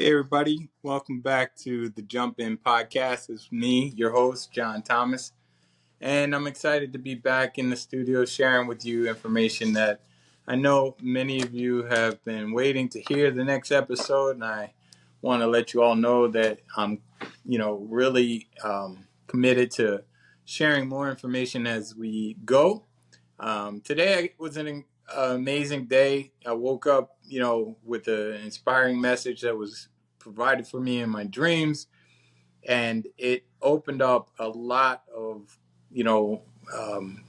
Hey everybody, welcome back to the Jump In podcast. It's me, your host, John Thomas, and I'm excited to be back in the studio sharing with you information that I know many of you have been waiting to hear the next episode, and I want to let you all know that I'm, really committed to sharing more information as we go. Today was an amazing day. I woke up, with an inspiring message that was provided for me in my dreams, and it opened up a lot of, you know, um,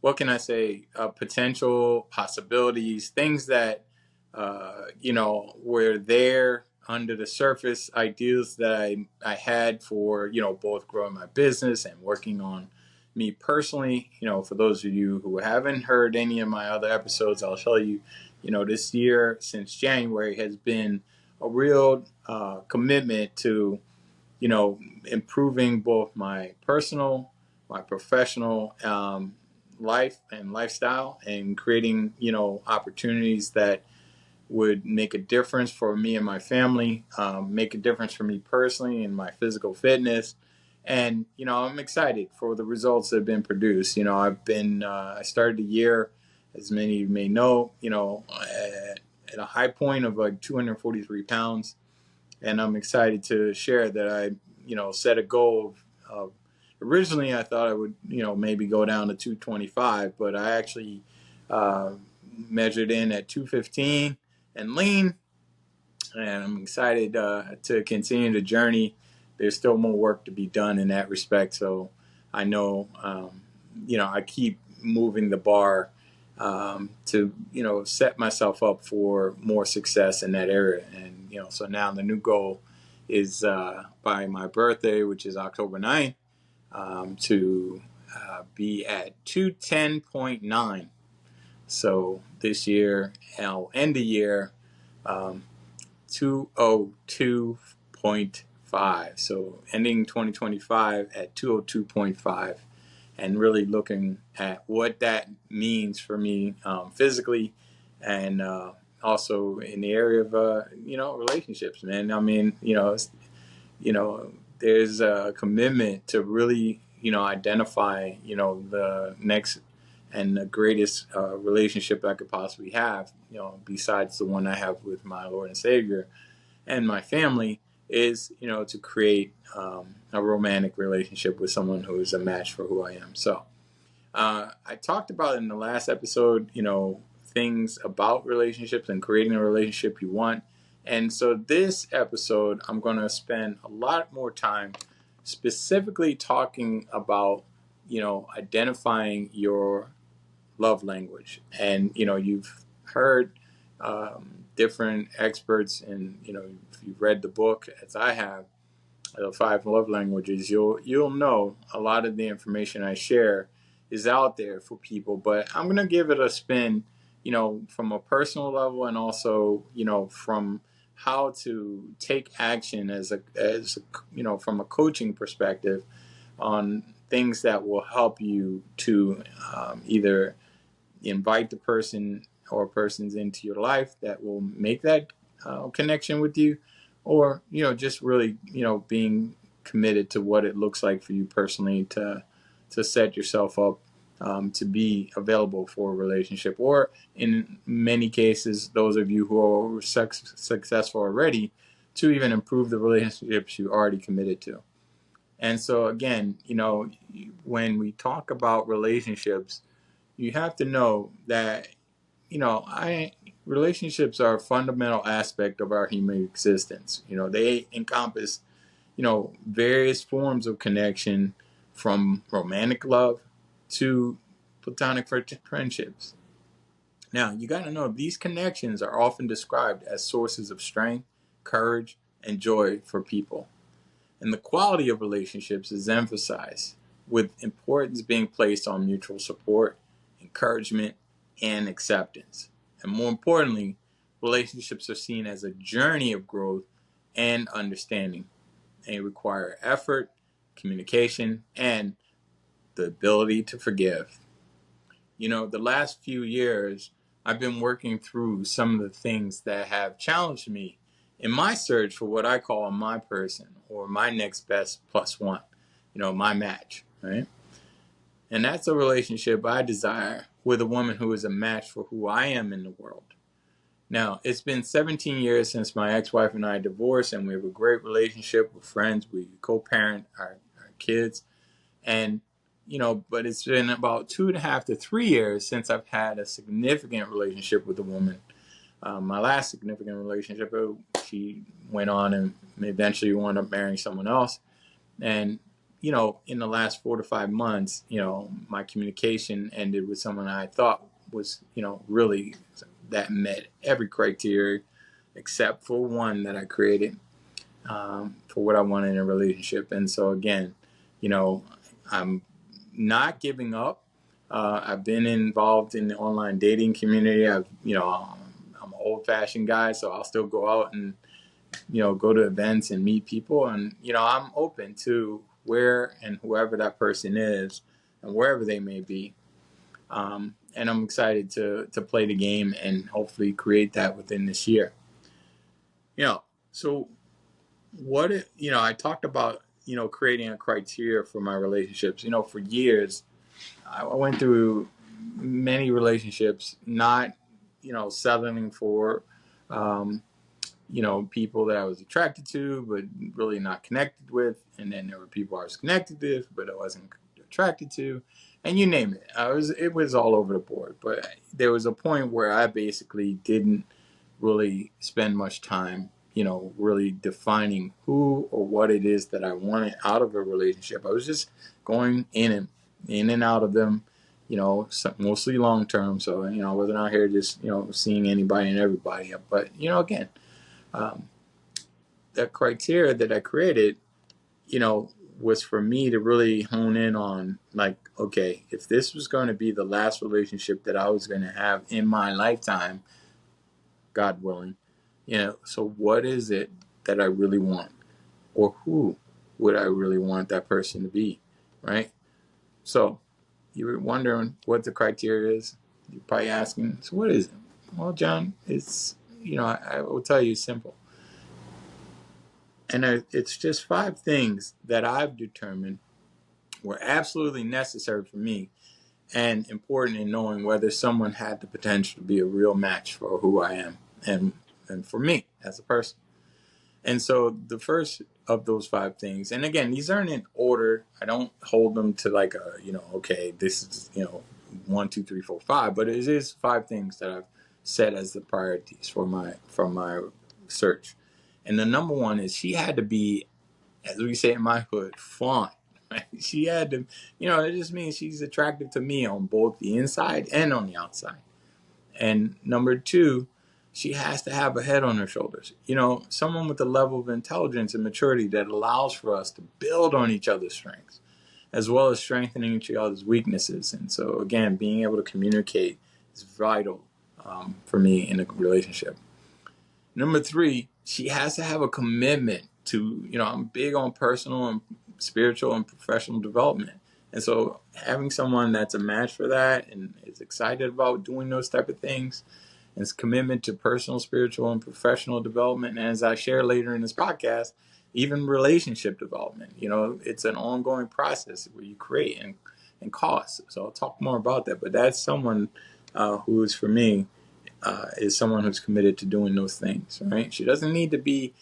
what can I say, potential possibilities, things that, were there under the surface, ideas that I had for, both growing my business and working on me personally. For those of you who haven't heard any of my other episodes, I'll tell you, this year since January has been a real commitment to, improving both my personal, my professional life and lifestyle, and creating, opportunities that would make a difference for me and my family, make a difference for me personally in my physical fitness. And, I'm excited for the results that have been produced. I started the year, as many of you may know, at a high point of like 243 pounds. And I'm excited to share that I, set a goal of originally I thought I would, maybe go down to 225, but I actually uh, measured in at 215 and lean. And I'm excited to continue the journey. There's still more work to be done in that respect. So I know, I keep moving the bar to, set myself up for more success in that area. And, so now the new goal is by my birthday, which is October 9th, to be at 210.9. So this year, I'll end the year 202.5. So ending 2025 at 202.5, and really looking at what that means for me physically, and also in the area of relationships, man. I mean, there's a commitment to really, identify, the next and the greatest relationship I could possibly have, besides the one I have with my Lord and Savior and my family, is, to create a romantic relationship with someone who is a match for who I am. So I talked about in the last episode, things about relationships and creating a relationship you want. And so this episode, I'm going to spend a lot more time specifically talking about, identifying your love language. And, you've heard different experts, and, if you've read the book, as I have, the five love languages, you'll know a lot of the information I share is out there for people. But I'm going to give it a spin, from a personal level, and also, from how to take action from a coaching perspective on things that will help you to either invite the person or persons into your life that will make that connection with you, or just really being committed to what it looks like for you personally to set yourself up to be available for a relationship, or in many cases, those of you who are successful already, to even improve the relationships you already committed to. And so again, when we talk about relationships, you have to know that relationships are a fundamental aspect of our human existence. They encompass various forms of connection, from romantic love to platonic friendships. Now, you got to know these connections are often described as sources of strength, courage, and joy for people. And the quality of relationships is emphasized, with importance being placed on mutual support, encouragement, and acceptance. And more importantly, relationships are seen as a journey of growth and understanding. They require effort, communication, and the ability to forgive. The last few years, I've been working through some of the things that have challenged me in my search for what I call my person or my next best plus one, my match, right? And that's a relationship I desire with a woman who is a match for who I am in the world. Now, it's been 17 years since my ex-wife and I divorced, and we have a great relationship. We're friends. We co-parent our kids. And, but it's been about 2.5 to 3 years since I've had a significant relationship with a woman. My last significant relationship, she went on and eventually wound up marrying someone else. And, in the last 4 to 5 months, my communication ended with someone I thought was, really that met every criteria except for one that I created for what I wanted in a relationship. And so again, I'm not giving up. I've been involved in the online dating community. I'm an old-fashioned guy, so I'll still go out and go to events and meet people, and I'm open to where and whoever that person is and wherever they may be. And I'm excited to play the game and hopefully create that within this year. So what I talked about creating a criteria for my relationships. For years I went through many relationships, not settling for people that I was attracted to but really not connected with, and then there were people I was connected with but I wasn't attracted to, and you name it. It was all over the board. But there was a point where I basically didn't really spend much time really defining who or what it is that I wanted out of a relationship. I was just going in and out of them, mostly long term. So I wasn't out here just seeing anybody and everybody. But again, that criteria that I created, was for me to really hone in on, like, okay, if this was going to be the last relationship that I was going to have in my lifetime, God willing, so what is it that I really want, or who would I really want that person to be, right? So you were wondering what the criteria is. You're probably asking, so what is it? Well, John, it's, I will tell you, simple. And it's just 5 things that I've determined were absolutely necessary for me and important in knowing whether someone had the potential to be a real match for who I am and for me as a person. And so the first of those 5 things, and again, these aren't in order. I don't hold them to like okay, this is, 1, 2, 3, 4, 5, but it is 5 things that I've set as the priorities for my search. And the number one is she had to be, as we say in my hood, fun. Right? She had to, it just means she's attractive to me on both the inside and on the outside. And number 2, she has to have a head on her shoulders. Someone with a level of intelligence and maturity that allows for us to build on each other's strengths, as well as strengthening each other's weaknesses. And so, again, being able to communicate is vital for me in a relationship. Number 3, she has to have a commitment to, I'm big on personal and spiritual and professional development. And so having someone that's a match for that and is excited about doing those type of things, and its commitment to personal, spiritual, and professional development, and as I share later in this podcast, even relationship development. It's an ongoing process where you create and cost. So I'll talk more about that. But that's someone who is, for me, is someone who's committed to doing those things, right? She doesn't need to be,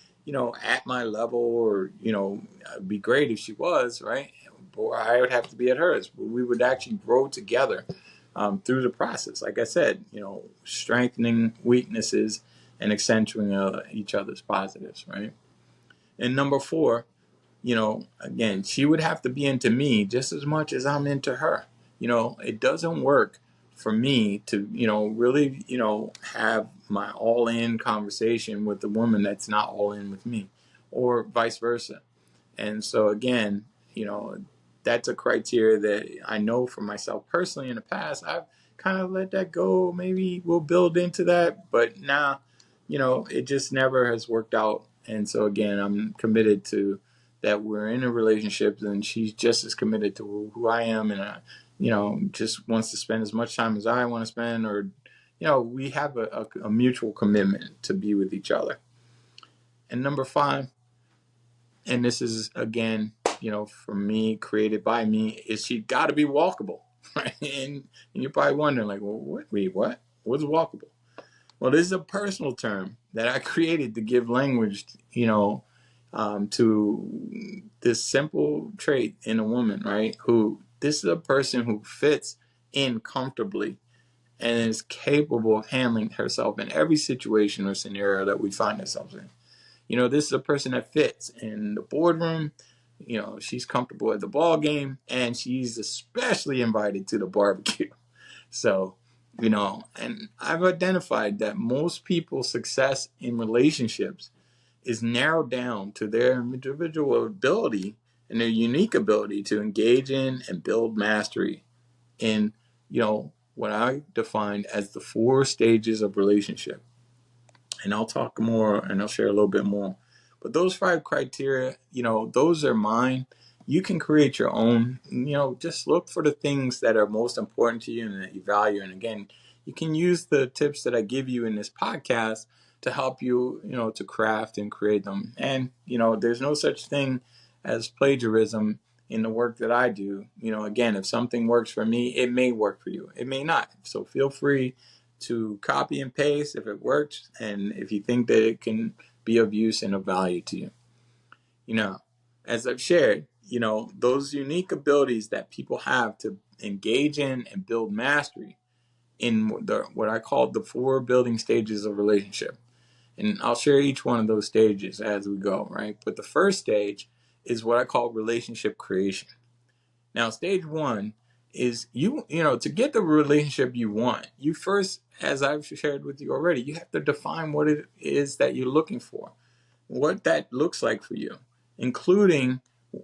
at my level, or, it'd be great if she was, right? Or I would have to be at hers. We would actually grow together through the process. Like I said, strengthening weaknesses and accentuating each other's positives, right? And number 4, again, she would have to be into me just as much as I'm into her. It doesn't work for me to, really, have my all-in conversation with the woman that's not all in with me, or vice versa. And so again, that's a criteria that I know for myself personally. In the past, I've kind of let that go. Maybe we'll build into that, but now, it just never has worked out. And so again, I'm committed to that. We're in a relationship, and she's just as committed to who I am, and just wants to spend as much time as I want to spend, or we have a mutual commitment to be with each other. And number 5, and this is again, for me, created by me, is she got to be walkable, right? And you're probably wondering, like, well, what? What's walkable? Well, this is a personal term that I created to give language, to this simple trait in a woman, right? This is a person who fits in comfortably and is capable of handling herself in every situation or scenario that we find ourselves in. This is a person that fits in the boardroom. She's comfortable at the ball game, and she's especially invited to the barbecue. So, and I've identified that most people's success in relationships is narrowed down to their individual ability and their unique ability to engage in and build mastery in, what I define as the 4 stages of relationship. And I'll talk more and I'll share a little bit more. But those 5 criteria, those are mine. You can create your own, just look for the things that are most important to you and that you value. And again, you can use the tips that I give you in this podcast to help you, to craft and create them. And, there's no such thing as plagiarism in the work that I do. Again, if something works for me, it may work for you. It may not. So feel free to copy and paste if it works and if you think that it can be of use and of value to you. As I've shared, those unique abilities that people have to engage in and build mastery in what I call the 4 building stages of relationship. And I'll share each one of those stages as we go, right? But the first stage is what I call relationship creation. Now, stage 1 is to get the relationship you want, you first, as I've shared with you already, you have to define what it is that you're looking for, what that looks like for you, including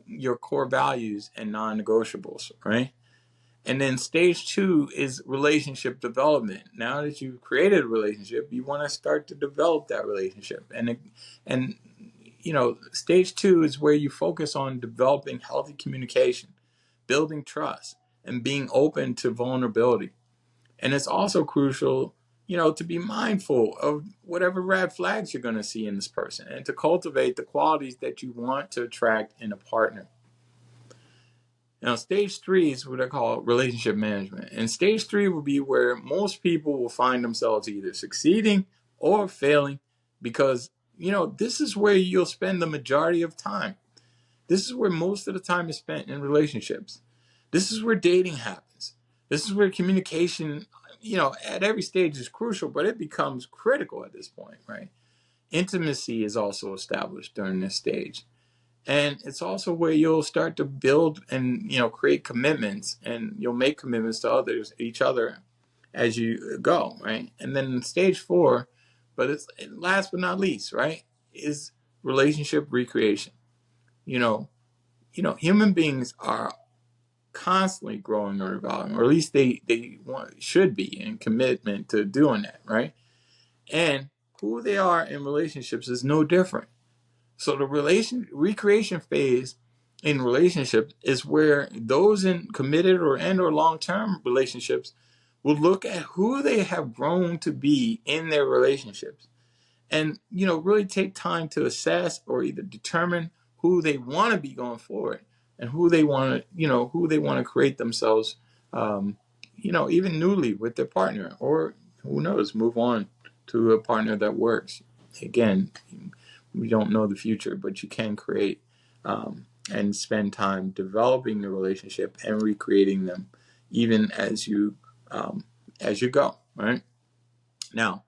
your core values and non-negotiables, right? And then stage 2 is relationship development. Now that you've created a relationship, you want to start to develop that relationship. And stage 2 is where you focus on developing healthy communication, building trust, and being open to vulnerability. And it's also crucial, to be mindful of whatever red flags you're going to see in this person and to cultivate the qualities that you want to attract in a partner. Now, stage 3 is what I call relationship management. And stage 3 will be where most people will find themselves either succeeding or failing because, this is where you'll spend the majority of time. This is where most of the time is spent in relationships. This is where dating happens. This is where communication, at every stage is crucial, but it becomes critical at this point, right? Intimacy is also established during this stage. And it's also where you'll start to build and, create commitments, and you'll make commitments to each other as you go, right? And then stage 4, but it's last but not least, right, is relationship recreation. Human beings are constantly growing or evolving, or at least they should be in commitment to doing that, right? And who they are in relationships is no different. So the recreation phase in relationships is where those in committed or long-term relationships will look at who they have grown to be in their relationships and, really take time to assess or either determine who they want to be going forward and who they want to create themselves, even newly with their partner, or who knows, move on to a partner that works. Again, we don't know the future, but you can create and spend time developing the relationship and recreating them, even as you go. Right now,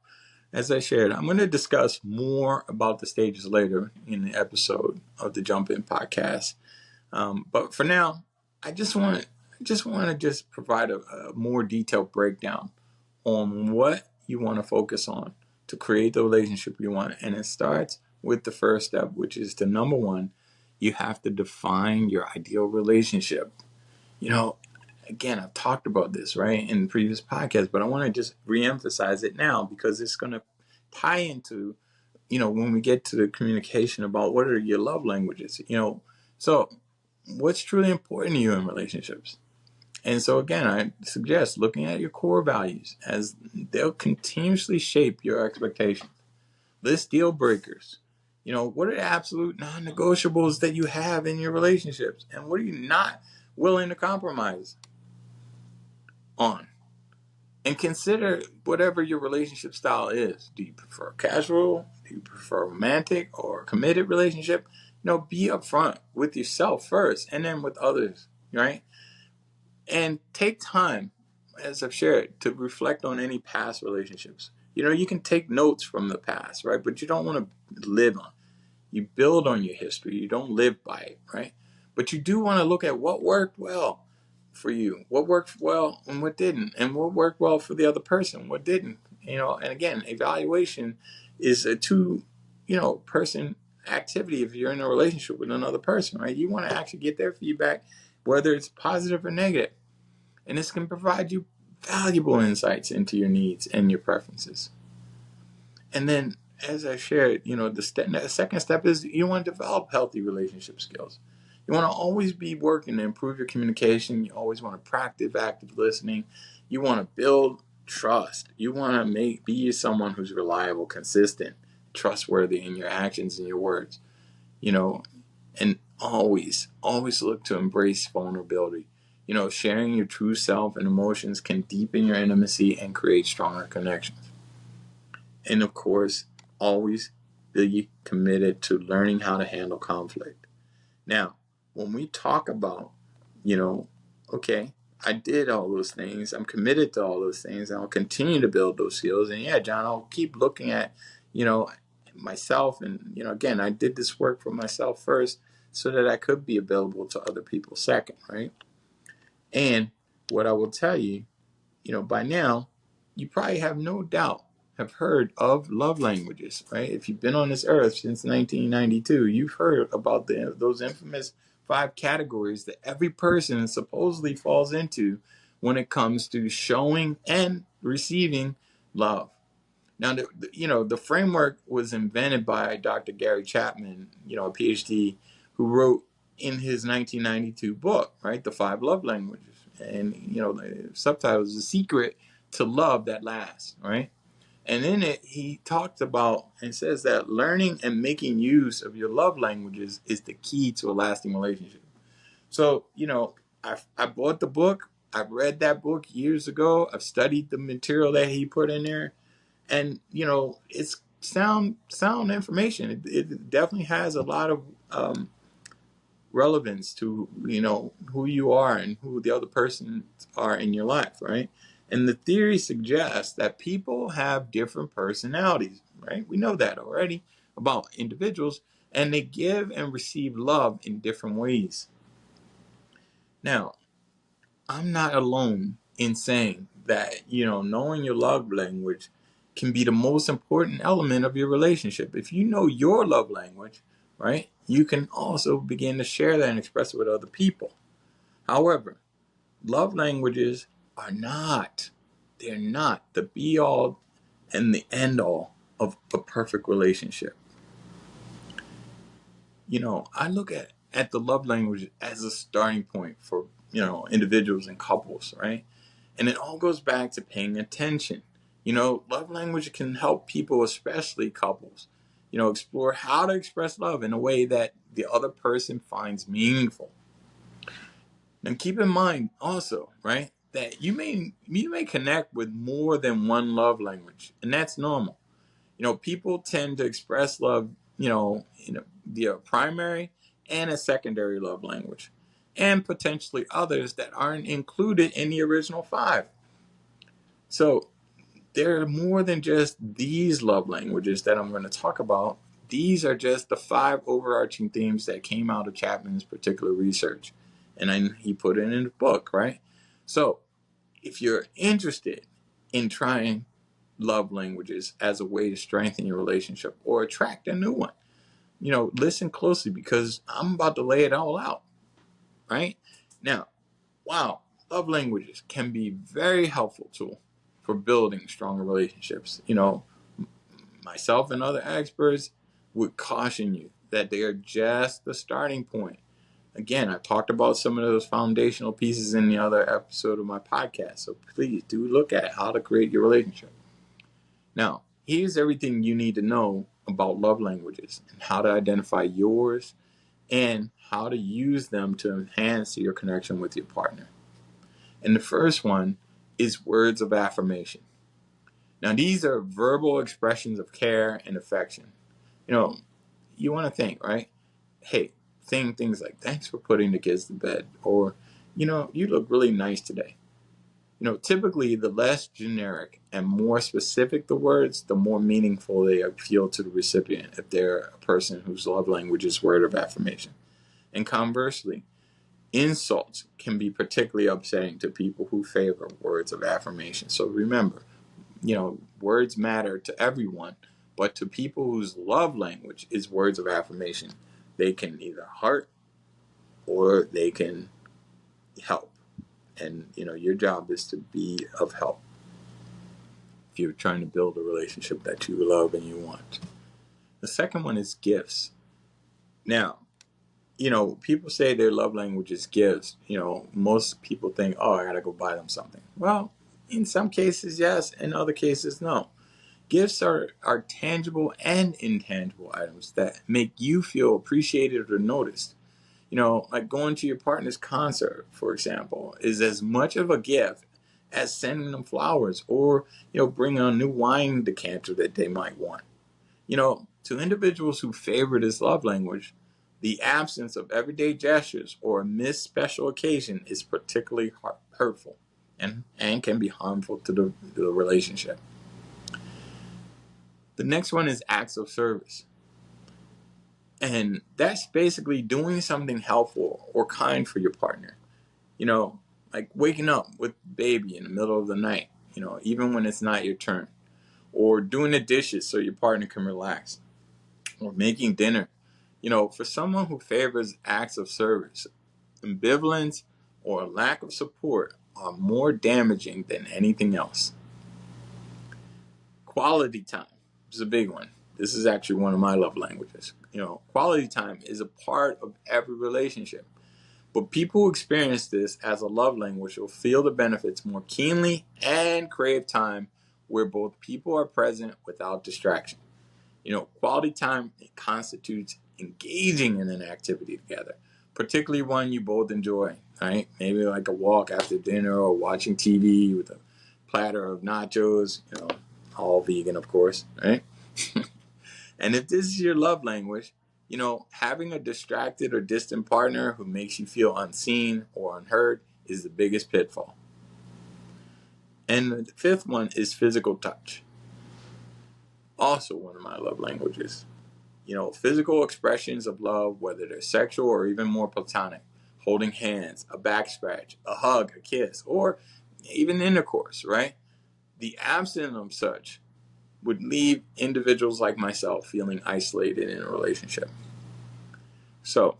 as I shared, I'm going to discuss more about the stages later in the episode of the Jump In podcast. But for now, I just want to provide a more detailed breakdown on what you want to focus on to create the relationship you want. And it starts with the first step, which is the number 1, you have to define your ideal relationship. Again, I've talked about this, right, in previous podcasts, but I want to just reemphasize it now because it's going to tie into, when we get to the communication about what are your love languages, so what's truly important to you in relationships. And so again, I suggest looking at your core values as they'll continuously shape your expectations. List deal breakers, What are the absolute non-negotiables that you have in your relationships? And what are you not willing to compromise on? And consider whatever your relationship style is. Do you prefer casual? Do you prefer romantic or committed relationship? Be upfront with yourself first and then with others, right? And take time, as I've shared, to reflect on any past relationships. You can take notes from the past, right? But you don't want to live on. You build on your history. You don't live by it, right? But you do want to look at what worked well for you, what worked well and what didn't, and what worked well for the other person, what didn't. And again, evaluation is a person activity if you're in a relationship with another person, right? You want to actually get their feedback, whether it's positive or negative. And this can provide you valuable insights into your needs and your preferences. And then, as I shared, the second step is you want to develop healthy relationship skills. You want to always be working to improve your communication. You always want to practice active listening. You want to build trust. You want to be someone who's reliable, consistent, trustworthy in your actions and your words. And always look to embrace vulnerability. Sharing your true self and emotions can deepen your intimacy and create stronger connections. And of course, always be committed to learning how to handle conflict. Now, when we talk about, okay, I did all those things, I'm committed to all those things, and I'll continue to build those skills. And yeah, John, I'll keep looking at, myself. And, again, I did this work for myself first so that I could be available to other people second, right? And what I will tell you, by now, you probably have no doubt have heard of love languages, right? If you've been on this earth since 1992, you've heard about those infamous 5 categories that every person supposedly falls into when it comes to showing and receiving love. Now, the framework was invented by Dr. Gary Chapman, a PhD, who wrote in his 1992 book, right, The 5 Love Languages. And, the subtitle is The Secret to Love That Lasts, right? And in it, he talks about and says that learning and making use of your love languages is the key to a lasting relationship. So, I bought the book. I've read that book years ago. I've studied the material that he put in there. And, it's sound information. It definitely has a lot of relevance to, who you are and who the other person are in your life, right? And the theory suggests that people have different personalities, right? We know that already about individuals, and they give and receive love in different ways. Now, I'm not alone in saying that, knowing your love language can be the most important element of your relationship. If you know your love language, right, you can also begin to share that and express it with other people. However, love languages they're not the be all and the end all of a perfect relationship. I look at the love language as a starting point for, individuals and couples, right? And it all goes back to paying attention. Love language can help people, especially couples, explore how to express love in a way that the other person finds meaningful. And keep in mind also, right, that you may connect with more than one love language, and that's normal. People tend to express love, via primary and a secondary love language, and potentially others that aren't included in the original 5. So there are more than just these love languages that I'm going to talk about. These are just the 5 overarching themes that came out of Chapman's particular research. And then he put it in his book, right? So if you're interested in trying love languages as a way to strengthen your relationship or attract a new one, listen closely because I'm about to lay it all out, right? Now, wow, love languages can be very helpful tool for building stronger relationships. Myself and other experts would caution you that they are just the starting point. Again, I talked about some of those foundational pieces in the other episode of my podcast. So please do look at how to create your relationship. Now, here's everything you need to know about love languages and how to identify yours and how to use them to enhance your connection with your partner. And the first one is words of affirmation. Now, these are verbal expressions of care and affection. You know, you want to think, right? Hey, saying things like, thanks for putting the kids to bed, or, you look really nice today. Typically, the less generic and more specific the words, the more meaningful they feel to the recipient if they're a person whose love language is word of affirmation. And conversely, insults can be particularly upsetting to people who favor words of affirmation. So remember, words matter to everyone, but to people whose love language is words of affirmation, they can either hurt or they can help. And, your job is to be of help if you're trying to build a relationship that you love and you want. The second one is gifts. Now, people say their love language is gifts. Most people think, oh, I got to go buy them something. Well, in some cases, yes. In other cases, no. Gifts are tangible and intangible items that make you feel appreciated or noticed. Like going to your partner's concert, for example, is as much of a gift as sending them flowers or, bringing a new wine decanter that they might want. To individuals who favor this love language, the absence of everyday gestures or a missed special occasion is particularly hurtful and can be harmful to the relationship. The next one is acts of service. And that's basically doing something helpful or kind for your partner. Like waking up with baby in the middle of the night, even when it's not your turn. Or doing the dishes so your partner can relax. Or making dinner. For someone who favors acts of service, ambivalence or lack of support are more damaging than anything else. Quality time is a big one. This is actually one of my love languages. Quality time is a part of every relationship. But people who experience this as a love language will feel the benefits more keenly and crave time where both people are present without distraction. Quality time constitutes engaging in an activity together, particularly one you both enjoy, right? Maybe like a walk after dinner or watching TV with a platter of nachos, all vegan, of course, right? And if this is your love language, having a distracted or distant partner who makes you feel unseen or unheard is the biggest pitfall. And the fifth one is physical touch. Also one of my love languages. Physical expressions of love, whether they're sexual or even more platonic, holding hands, a back scratch, a hug, a kiss, or even intercourse, right? The absence of such would leave individuals like myself feeling isolated in a relationship. So,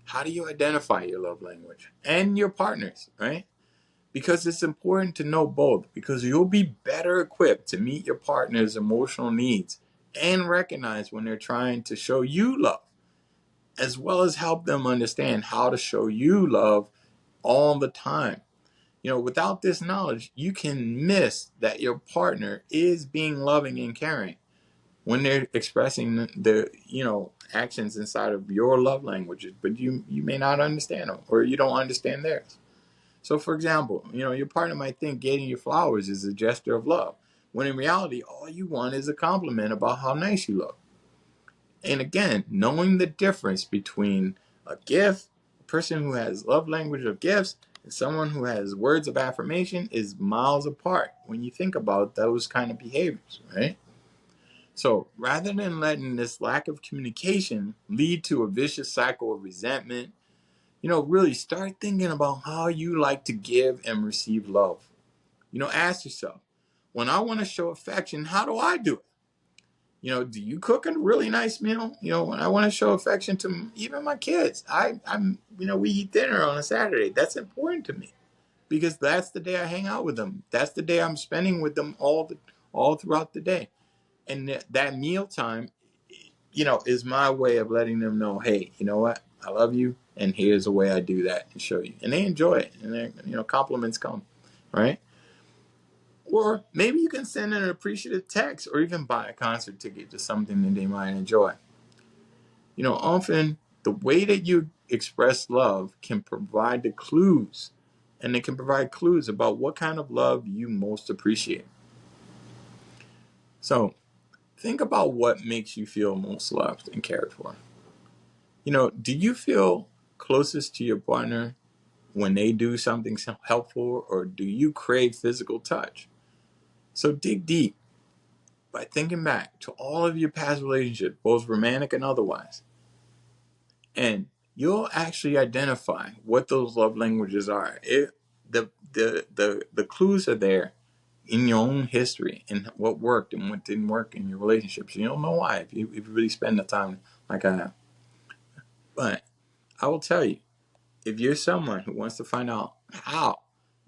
how do you identify your love language and your partner's, right? Because it's important to know both, because you'll be better equipped to meet your partner's emotional needs and recognize when they're trying to show you love, as well as help them understand how to show you love all the time. Without this knowledge, you can miss that your partner is being loving and caring when they're expressing the actions inside of your love languages, but you may not understand them or you don't understand theirs. So, for example, your partner might think getting you flowers is a gesture of love, when in reality, all you want is a compliment about how nice you look. And again, knowing the difference between a gift, a person who has love language of gifts, and someone who has words of affirmation is miles apart when you think about those kind of behaviors, right? So rather than letting this lack of communication lead to a vicious cycle of resentment, really start thinking about how you like to give and receive love. Ask yourself, when I want to show affection, how do I do it? Do you cook a really nice meal? When I want to show affection to even my kids, we eat dinner on a Saturday. That's important to me because that's the day I hang out with them. That's the day I'm spending with them all throughout the day. And that meal time, is my way of letting them know, hey, you know what? I love you, and here's the way I do that and show you. And they enjoy it, and compliments come, right? Or maybe you can send an appreciative text or even buy a concert ticket to something that they might enjoy. Often the way that you express love can provide the clues, and they can provide clues about what kind of love you most appreciate. So think about what makes you feel most loved and cared for. Do you feel closest to your partner when they do something helpful, or do you crave physical touch? So dig deep by thinking back to all of your past relationships, both romantic and otherwise. And you'll actually identify what those love languages are. The clues are there in your own history and what worked and what didn't work in your relationships. You don't know why if you really spend the time like I have. But I will tell you, if you're someone who wants to find out how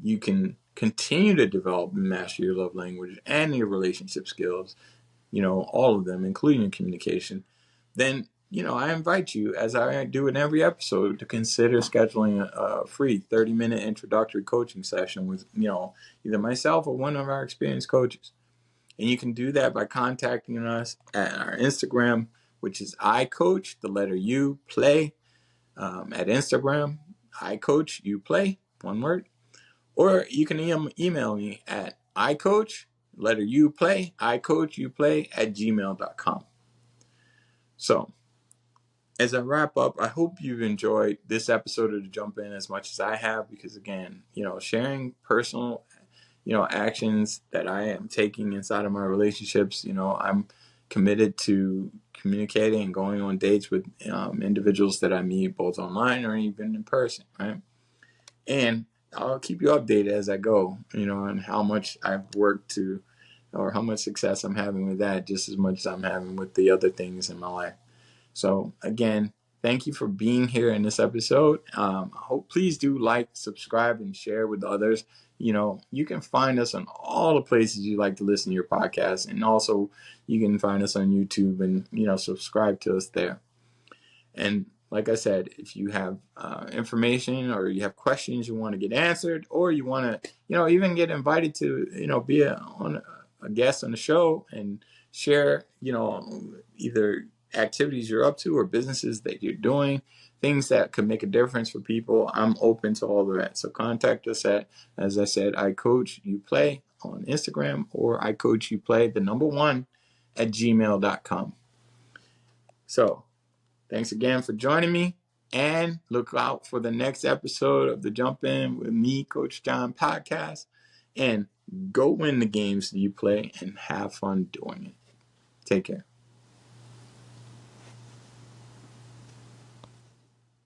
you can continue to develop and master your love language and your relationship skills, all of them, including communication, then, I invite you, as I do in every episode, to consider scheduling a free 30-minute introductory coaching session with, either myself or one of our experienced coaches. And you can do that by contacting us at our Instagram, which is iCoach, the letter U, play, at Instagram, iCoach, you play, one word. Or you can email me at iCoach, letter U, play, iCoach, you play, at gmail.com. So, as I wrap up, I hope you've enjoyed this episode of The Jump In as much as I have, because again, sharing personal, actions that I am taking inside of my relationships, I'm committed to communicating and going on dates with individuals that I meet both online or even in person, right? And I'll keep you updated as I go, on how much I've worked to, or how much success I'm having with that, just as much as I'm having with the other things in my life. So again, thank you for being here in this episode. I hope, please do like, subscribe, and share with others. You can find us on all the places you like to listen to your podcast, and also you can find us on YouTube and subscribe to us there. And like I said, if you have information or you have questions you want to get answered, or you want to even get invited to be a guest on the show and share either activities you're up to or businesses that you're doing, things that could make a difference for people, I'm open to all of that. So contact us at, as I said, iCoachYouPlay on Instagram, or iCoachYouPlay, the number 1, at gmail.com. So thanks again for joining me, and look out for the next episode of the Jump In with me, Coach John podcast, and go win the games that you play and have fun doing it. Take care.